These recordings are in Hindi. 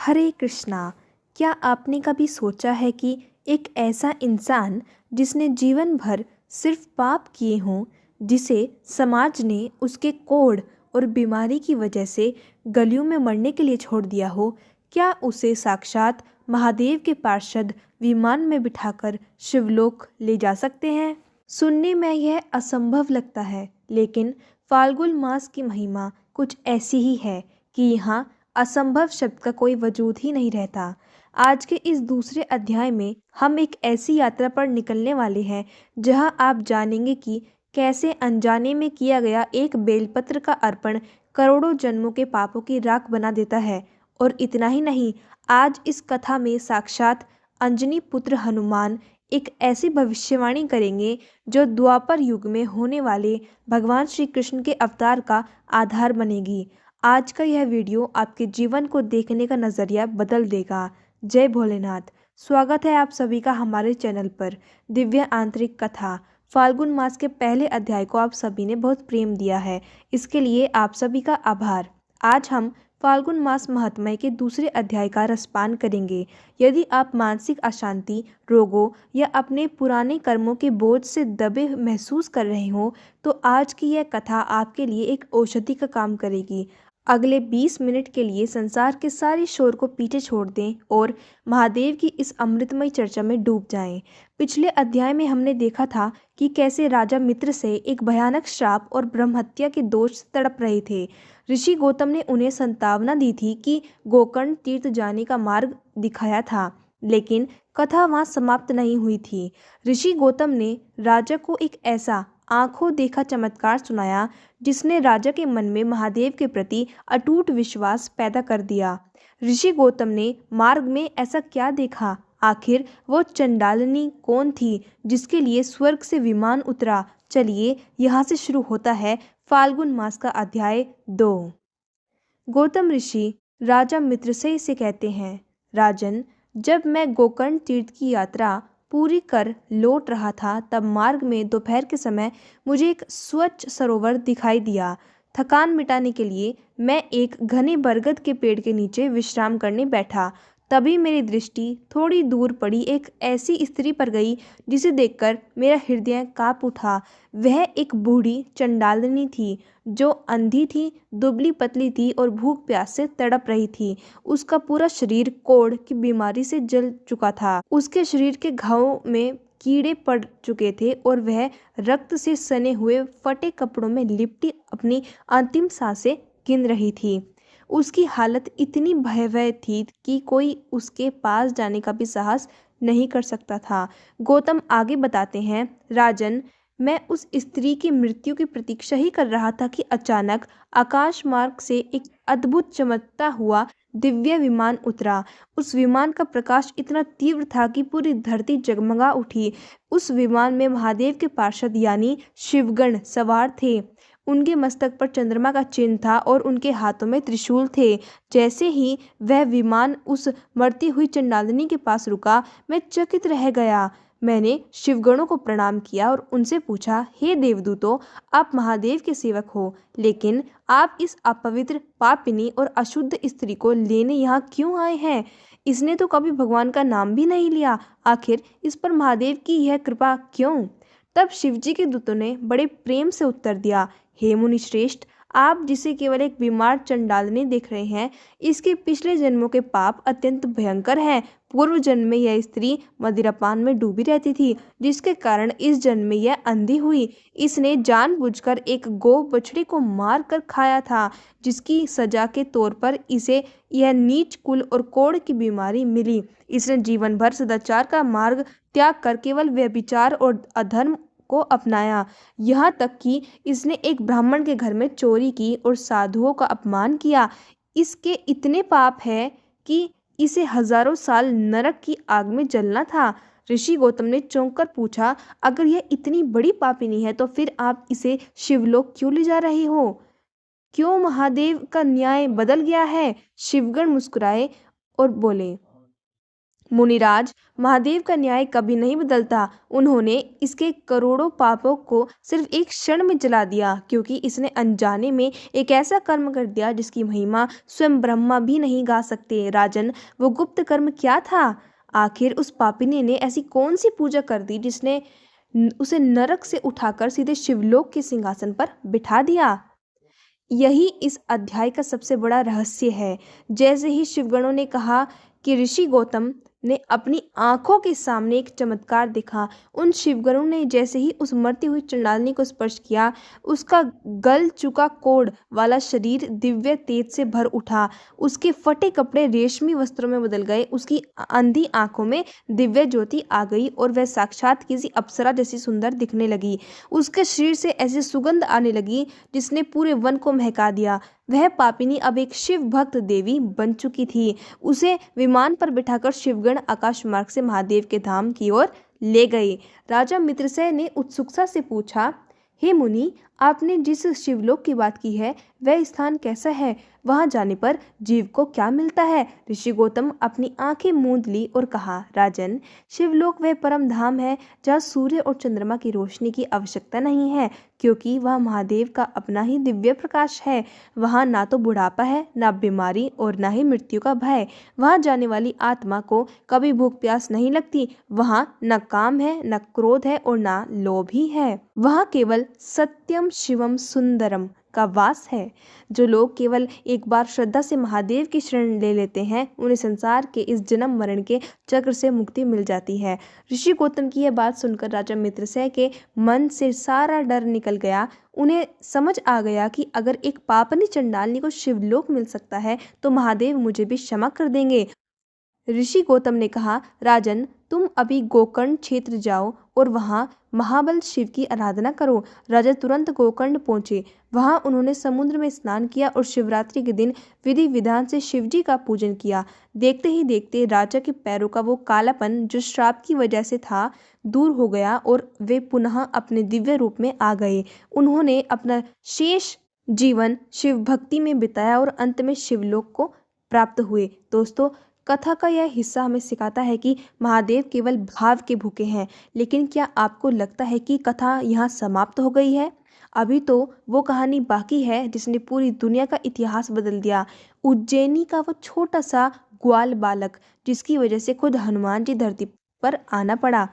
हरे कृष्णा। क्या आपने कभी सोचा है कि एक ऐसा इंसान जिसने जीवन भर सिर्फ पाप किए हों, जिसे समाज ने उसके कोढ़ और बीमारी की वजह से गलियों में मरने के लिए छोड़ दिया हो, क्या उसे साक्षात महादेव के पार्षद विमान में बिठाकर शिवलोक ले जा सकते हैं? सुनने में यह असंभव लगता है, लेकिन फाल्गुन मास की महिमा कुछ ऐसी ही है कि यहाँ असंभव शब्द का कोई वजूद ही नहीं रहता। आज के इस दूसरे अध्याय में हम एक ऐसी यात्रा पर निकलने वाले हैं जहां आप जानेंगे कि कैसे अनजाने में किया गया एक बेलपत्र का अर्पण करोड़ों जन्मों के पापों की राख बना देता है। और इतना ही नहीं, आज इस कथा में साक्षात अंजनी पुत्र हनुमान एक ऐसी भविष्यवाणी करेंगे जो द्वापर युग में होने वाले भगवान श्री कृष्ण के अवतार का आधार बनेगी। आज का यह वीडियो आपके जीवन को देखने का नज़रिया बदल देगा। जय भोलेनाथ। स्वागत है आप सभी का हमारे चैनल पर। दिव्य आंतरिक कथा फाल्गुन मास के पहले अध्याय को आप सभी ने बहुत प्रेम दिया है, इसके लिए आप सभी का आभार। आज हम फाल्गुन मास महात्म्य के दूसरे अध्याय का रसपान करेंगे। यदि आप मानसिक अशांति, रोगों या अपने पुराने कर्मों के बोझ से दबे महसूस कर रहे हो, तो आज की यह कथा आपके लिए एक औषधि का काम करेगी। अगले 20 मिनट के लिए संसार के सारे शोर को पीछे छोड़ दें और महादेव की इस अमृतमय चर्चा में डूब जाएं। पिछले अध्याय में हमने देखा था कि कैसे राजा मित्र से एक भयानक श्राप और ब्रह्महत्या के दोष से तड़प रहे थे। ऋषि गौतम ने उन्हें संतावना दी थी कि गोकर्ण तीर्थ जाने का मार्ग दिखाया था, लेकिन कथा वहां समाप्त नहीं हुई थी। ऋषि गौतम ने राजा को एक ऐसा आंखों देखा चमत्कार सुनाया जिसने राजा के मन में महादेव के प्रति अटूट विश्वास पैदा कर दिया। ऋषि गौतम ने मार्ग में ऐसा क्या देखा? आखिर वो चंडालिनी कौन थी जिसके लिए स्वर्ग से विमान उतरा? चलिए यहाँ से शुरू होता है फाल्गुन मास का अध्याय 2। गौतम ऋषि राजा मित्रसेन से कहते हैं, राजन, जब मैं गोकर्ण तीर्थ की यात्रा पूरी कर लौट रहा था, तब मार्ग में दोपहर के समय मुझे एक स्वच्छ सरोवर दिखाई दिया। थकान मिटाने के लिए मैं एक घने बरगद के पेड़ के नीचे विश्राम करने बैठा। तभी मेरी दृष्टि थोड़ी दूर पड़ी एक ऐसी स्त्री पर गई जिसे देखकर मेरा हृदय कांप उठा। वह एक बूढ़ी चंडालिनी थी जो अंधी थी, दुबली पतली थी और भूख प्यास से तड़प रही थी। उसका पूरा शरीर कोढ़ की बीमारी से जल चुका था। उसके शरीर के घावों में कीड़े पड़ चुके थे और वह रक्त से सने हुए फटे कपड़ों में लिपटी अपनी अंतिम सांसें गिन रही थी। उसकी हालत इतनी भयावह थी कि कोई उसके पास जाने का भी साहस नहीं कर सकता था। गौतम आगे बताते हैं, राजन, मैं उस स्त्री की मृत्यु की प्रतीक्षा ही कर रहा था कि अचानक आकाश मार्ग से एक अद्भुत चमकता हुआ दिव्य विमान उतरा। उस विमान का प्रकाश इतना तीव्र था कि पूरी धरती जगमगा उठी। उस विमान में महादेव के पार्षद यानी शिवगण सवार थे। उनके मस्तक पर चंद्रमा का चिन्ह था और उनके हाथों में त्रिशूल थे। जैसे ही वह विमान उस मरती हुई चंडालिनी के पास रुका, मैं चकित रह गया। मैंने शिवगणों को प्रणाम किया और उनसे पूछा, हे देवदूतों, आप महादेव के सेवक हो, लेकिन आप इस अपवित्र, पापिनी और अशुद्ध स्त्री को लेने यहाँ क्यों आए हैं? इसने तो कभी भगवान का नाम भी नहीं लिया। आखिर इस पर महादेव की यह कृपा क्यों? तब शिवजी के दूतों ने बड़े प्रेम से उत्तर दिया, हे मुनि श्रेष्ठ, आप जिसे केवल एक बीमार चंडालिनी देख रहे हैं, इसके पिछले जन्मों के पाप अत्यंत भयंकर हैं। पूर्व जन्म में यह स्त्री मदिरापान में डूबी रहती थी, जिसके कारण इस जन्म में यह अंधी हुई। इसने जानबूझकर एक गौ बछड़ी को मार कर खाया था, जिसकी सजा के तौर पर इसे यह नीच कुल और कोढ़ की बीमारी मिली। इसने जीवन भर सदाचार का मार्ग त्याग कर केवल व्यभिचार और अधर्म को अपनाया। यहाँ तक कि इसने एक ब्राह्मण के घर में चोरी की और साधुओं का अपमान किया। इसके इतने पाप है कि इसे हजारों साल नरक की आग में जलना था। ऋषि गौतम ने चौंक कर पूछा, अगर यह इतनी बड़ी पापिनी है तो फिर आप इसे शिवलोक क्यों ले जा रहे हो? क्यों महादेव का न्याय बदल गया है? शिवगण मुस्कुराए और बोले, मुनिराज, महादेव का न्याय कभी नहीं बदलता। उन्होंने इसके करोड़ों पापों को सिर्फ एक क्षण में जला दिया, क्योंकि इसने अनजाने में एक ऐसा कर्म कर दिया जिसकी महिमा स्वयं ब्रह्मा भी नहीं गा सकते। राजन, वो गुप्त कर्म क्या था? आखिर उस पापिनी ने ऐसी कौन सी पूजा कर दी जिसने उसे नरक से उठाकर सीधे शिवलोक के सिंहासन पर बिठा दिया? यही इस अध्याय का सबसे बड़ा रहस्य है। जैसे ही शिवगणों ने कहा कि ऋषि गौतम ने अपनी आंखों के सामने एक चमत्कार देखा, उन शिवगणों ने जैसे ही उस मरती हुई चंडालनी को स्पर्श किया, उसका गल चुका कोढ़ वाला शरीर दिव्य तेज से भर उठा। उसके फटे कपड़े रेशमी वस्त्रों में बदल गए, उसकी अंधी आंखों में दिव्य ज्योति आ गई और वह साक्षात किसी अप्सरा जैसी सुंदर दिखने लगी। उसके शरीर से ऐसी सुगंध आने लगी जिसने पूरे वन को महका दिया। वह पापिनी अब एक शिव भक्त देवी बन चुकी थी। उसे विमान पर बिठाकर शिवगण आकाश मार्ग से महादेव के धाम की ओर ले गए। राजा मित्रसेन ने उत्सुकता से पूछा, हे मुनि, आपने जिस शिवलोक की बात की है वह स्थान कैसा है? वहां जाने पर जीव को क्या मिलता है? ऋषि गौतम अपनी आंखें मूंद ली और कहा, राजन, शिवलोक वह परम धाम है जहाँ सूर्य और चंद्रमा की रोशनी की आवश्यकता नहीं है, क्योंकि वह महादेव का अपना ही दिव्य प्रकाश है। वहाँ ना तो बुढ़ापा है, ना बीमारी और ना ही मृत्यु का भय। वहाँ जाने वाली आत्मा को कभी भूख प्यास नहीं लगती। वहाँ न काम है, न क्रोध है और न लोभ ही है। वहाँ केवल सत्यम शिवम सुंदरम का वास है। जो लोग केवल एक बार श्रद्धा से महादेव की शरण ले लेते हैं, उन्हें संसार के इस जन्म मरण के चक्र से मुक्ति मिल जाती है। ऋषि गौतम की यह बात सुनकर राजा मित्रसेन के मन से सारा डर निकल गया। उन्हें समझ आ गया कि अगर एक पापनी चंडालनी को शिवलोक मिल सकता है तो महादेव मुझे भी क्षमा कर देंगे। ऋषि गौतम ने कहा, राजन, तुम अभी गोकर्ण क्षेत्र जाओ और वहाँ महाबल शिव की आराधना करो। राजा तुरंत गोकर्ण पहुंचे। वहाँ उन्होंने समुद्र में स्नान किया और शिवरात्रि के दिन विधि विधान से शिवजी का पूजन किया। देखते ही देखते राजा के पैरों का वो कालापन जो श्राप की वजह से था दूर हो गया और वे पुनः अपने दिव्य रूप में आ गए। उन्होंने अपना शेष जीवन शिव भक्ति में बिताया और अंत में शिवलोक को प्राप्त हुए। दोस्तों, कथा का यह हिस्सा हमें सिखाता है कि महादेव केवल भाव के भूखे हैं। लेकिन क्या आपको लगता है कि कथा यहाँ समाप्त हो गई है? अभी तो वो कहानी बाकी है जिसने पूरी दुनिया का इतिहास बदल दिया। उज्जैनी का वो छोटा सा ग्वाल बालक, जिसकी वजह से खुद हनुमान जी धरती पर आना पड़ा।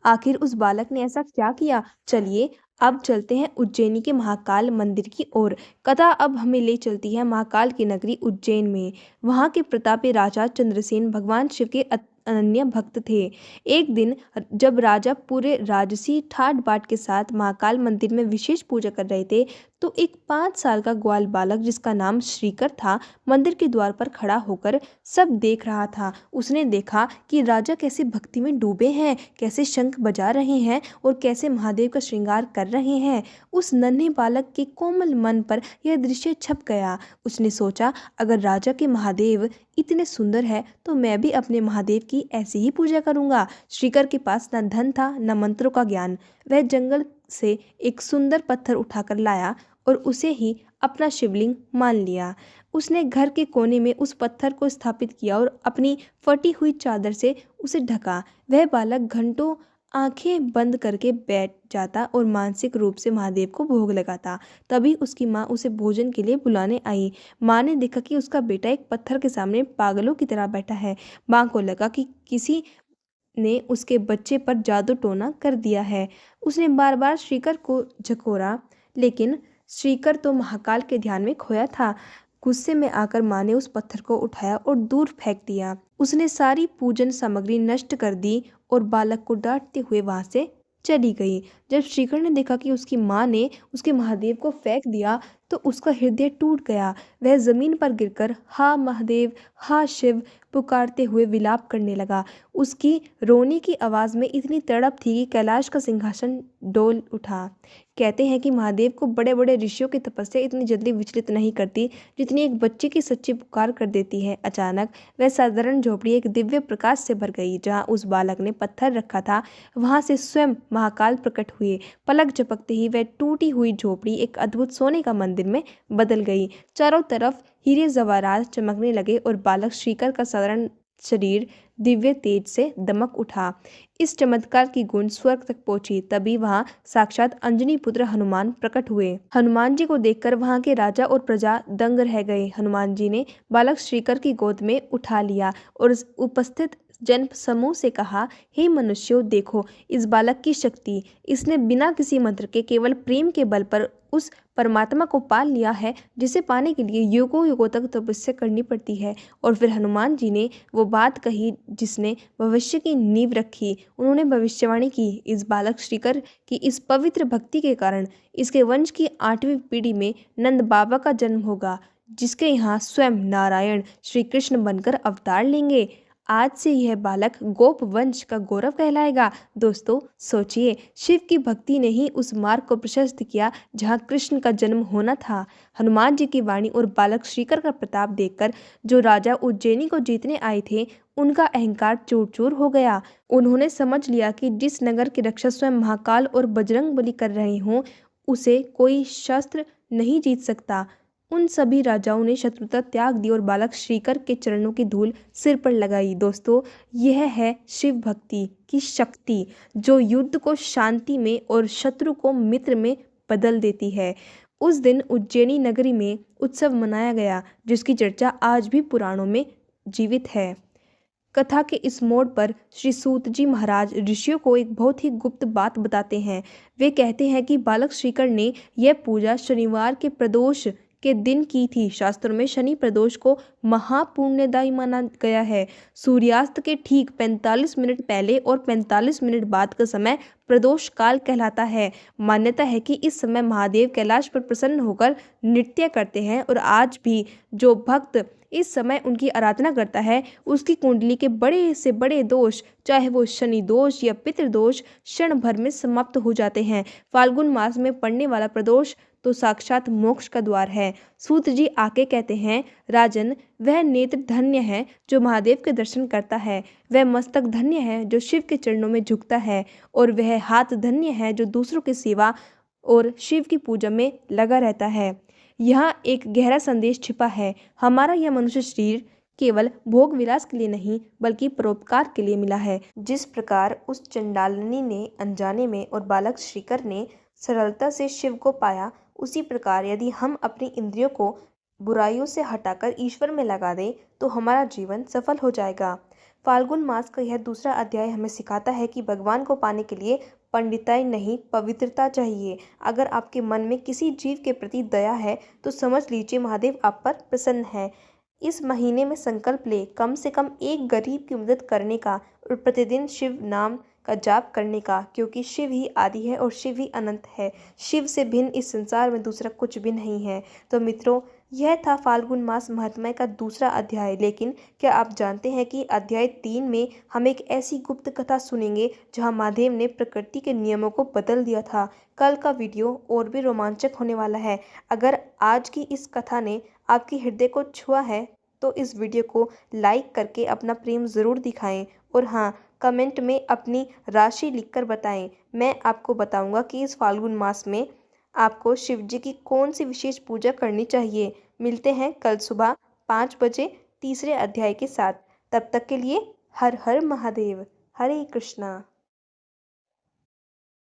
आखिर उस बालक ने ऐसा क्या किया? चलिए अब चलते हैं उज्जैनी के महाकाल मंदिर की ओर। कथा अब हमें ले चलती है महाकाल की नगरी उज्जैन में। वहाँ के प्रतापी राजा चंद्रसेन भगवान शिव के अनन्य भक्त थे। एक दिन जब राजा पूरे राजसी ठाट बाट के साथ महाकाल मंदिर में विशेष पूजा कर रहे थे, तो एक 5 साल का ग्वाल बालक जिसका नाम श्रीकर था, मंदिर के द्वार पर खड़ा होकर सब देख रहा था। उसने देखा कि राजा कैसे भक्ति में डूबे हैं, कैसे शंख बजा रहे हैं और कैसे महादेव का श्रृंगार कर रहे हैं। उस नन्हे बालक के कोमल मन पर यह दृश्य छप गया। उसने सोचा, अगर राजा के महादेव इतने सुंदर है तो मैं भी अपने महादेव की ऐसी ही पूजा करूंगा। श्रीकर के पास न धन था न मंत्रों का ज्ञान। वह जंगल से एक सुंदर पत्थर उठाकर लाया और उसे ही अपना शिवलिंग मान लिया। उसने घर के कोने में उस पत्थर को स्थापित किया और अपनी फटी हुई चादर से उसे ढका। वह बालक घंटों आंखें बंद करके बैठ जाता और मानसिक रूप से महादेव को भोग लगाता। तभी उसकी माँ उसे भोजन के लिए बुलाने आई। माँ ने देखा कि उसका बेटा एक पत्थर के सामने पागलों की तरह बैठा है। माँ को लगा कि किसी ने उसके बच्चे पर जादू टोना कर दिया है। उसने बार बार श्रीकर को झकोरा, लेकिन श्रीकर तो महाकाल के ध्यान में खोया था। गुस्से में आकर माँ ने उस पत्थर को उठाया और दूर फेंक दिया। उसने सारी पूजन सामग्री नष्ट कर दी और बालक को डांटते हुए वहां से चली गई। जब श्रीकर ने देखा कि उसकी माँ ने उसके महादेव को फेंक दिया तो उसका हृदय टूट गया। वह जमीन पर गिरकर हा महादेव, हा शिव पुकारते हुए विलाप करने लगा। उसकी रोने की आवाज़ में इतनी तड़प थी कि कैलाश का सिंहासन डोल उठा। कहते हैं कि महादेव को बड़े बड़े ऋषियों की तपस्या इतनी जल्दी विचलित नहीं करती जितनी एक बच्चे की सच्ची पुकार कर देती है। अचानक वह साधारण झोपड़ी एक दिव्य प्रकाश से भर गई। जहाँ उस बालक ने पत्थर रखा था, वहां से स्वयं महाकाल प्रकट हुए। पलक झपकते ही वह टूटी हुई झोपड़ी एक अद्भुत सोने का मंदिर में बदल गई। चारों तरफ हीरे जवाहरात चमकने लगे और बालक श्रीकर का साधारण शरीर दिव्य तेज से दमक उठा। इस चमत्कार की गूंज स्वर्ग तक पहुंची। तभी वहां साक्षात अंजनी पुत्र हनुमान प्रकट हुए। हनुमान जी को देखकर वहां के राजा और प्रजा दंग रह गए। हनुमान जी ने बालक श्रीकर की गोद में उठा लिया और उपस्थित जन समूह से कहा, हे मनुष्यों, देखो इस बालक की शक्ति। इसने बिना किसी मंत्र के केवल प्रेम के बल पर उस परमात्मा को पा लिया है जिसे पाने के लिए युगों युगों तक तपस्या करनी पड़ती है। और फिर हनुमान जी ने वो बात कही जिसने भविष्य की नींव रखी। उन्होंने भविष्यवाणी की, इस बालक श्रीकर की इस पवित्र भक्ति के कारण इसके वंश की 8वीं पीढ़ी में नंद बाबा का जन्म होगा, जिसके यहाँ स्वयं नारायण श्री कृष्ण बनकर अवतार लेंगे। आज से यह बालक गोप वंश का गौरव कहलाएगा। दोस्तों सोचिए, शिव की भक्ति ने ही उस मार्ग को प्रशस्त किया जहाँ कृष्ण का जन्म होना था। हनुमान जी की वाणी और बालक श्रीकर का प्रताप देखकर जो राजा उज्जैनी को जीतने आए थे, उनका अहंकार चूर चूर हो गया। उन्होंने समझ लिया कि जिस नगर की रक्षा स्वयं महाकाल और बजरंग बली कर रहे हों, उसे कोई शस्त्र नहीं जीत सकता। उन सभी राजाओं ने शत्रुता त्याग दी और बालक श्रीकर के चरणों की धूल सिर पर लगाई। दोस्तों, यह है शिव भक्ति की शक्ति, जो युद्ध को शांति में और शत्रु को मित्र में बदल देती है। उस दिन उज्जैनी नगरी में उत्सव मनाया गया, जिसकी चर्चा आज भी पुराणों में जीवित है। कथा के इस मोड़ पर श्री सूत जी महाराज ऋषियों को एक बहुत ही गुप्त बात बताते हैं। वे कहते हैं कि बालक श्रीकर ने यह पूजा शनिवार के प्रदोष के दिन की थी। शास्त्रों में शनि प्रदोष को महापुण्यदायी माना गया है। सूर्यास्त के ठीक 45 मिनट पहले और 45 मिनट बाद का समय प्रदोष काल कहलाता है। मान्यता है कि इस समय महादेव कैलाश पर प्रसन्न होकर नृत्य करते हैं और आज भी जो भक्त इस समय उनकी आराधना करता है, उसकी कुंडली के बड़े से बड़े दोष, चाहे वो शनि दोष या पितृदोष, क्षण भर में समाप्त हो जाते हैं। फाल्गुन मास में पड़ने वाला प्रदोष तो साक्षात मोक्ष का द्वार है। सूत जी आके कहते हैं, राजन, वह नेत्र धन्य है जो महादेव के दर्शन करता है, वह मस्तक धन्य है जो शिव के चरणों में झुकता है, और वह हाथ धन्य है जो दूसरों की सेवा और शिव की पूजा में लगा रहता है। यहाँ एक गहरा संदेश छिपा है। हमारा यह मनुष्य शरीर केवल भोग विलास के लिए नहीं, बल्कि परोपकार के लिए मिला है। जिस प्रकार उस चंडालिनी ने अनजाने में और बालक श्रीकर ने सरलता से शिव को पाया, उसी प्रकार यदि हम अपनी इंद्रियों को बुराइयों से हटाकर ईश्वर में लगा दें, तो हमारा जीवन सफल हो जाएगा। फाल्गुन मास का यह दूसरा अध्याय हमें सिखाता है कि भगवान को पाने के लिए पंडिताई नहीं, पवित्रता चाहिए। अगर आपके मन में किसी जीव के प्रति दया है, तो समझ लीजिए महादेव आप पर प्रसन्न है। इस महीने में संकल्प ले कम से कम एक गरीब की मदद करने का और प्रतिदिन शिव नाम का जाप करने का, क्योंकि शिव ही आदि है और शिव ही अनंत है। शिव से भिन्न इस संसार में दूसरा कुछ भी नहीं है। तो मित्रों, यह था फाल्गुन मास महात्म्य का दूसरा अध्याय। लेकिन क्या आप जानते हैं कि अध्याय 3 में हम एक ऐसी गुप्त कथा सुनेंगे जहां महादेव ने प्रकृति के नियमों को बदल दिया था। कल का वीडियो और भी रोमांचक होने वाला है। अगर आज की इस कथा ने आपके हृदय को छुआ है, तो इस वीडियो को लाइक करके अपना प्रेम ज़रूर दिखाएं। और हाँ, कमेंट में अपनी राशि लिखकर बताएं। मैं आपको बताऊंगा कि इस फाल्गुन मास में आपको शिव जी की कौन सी विशेष पूजा करनी चाहिए। मिलते हैं कल सुबह 5 बजे तीसरे अध्याय के साथ। तब तक के लिए हर हर महादेव। हरे कृष्णा।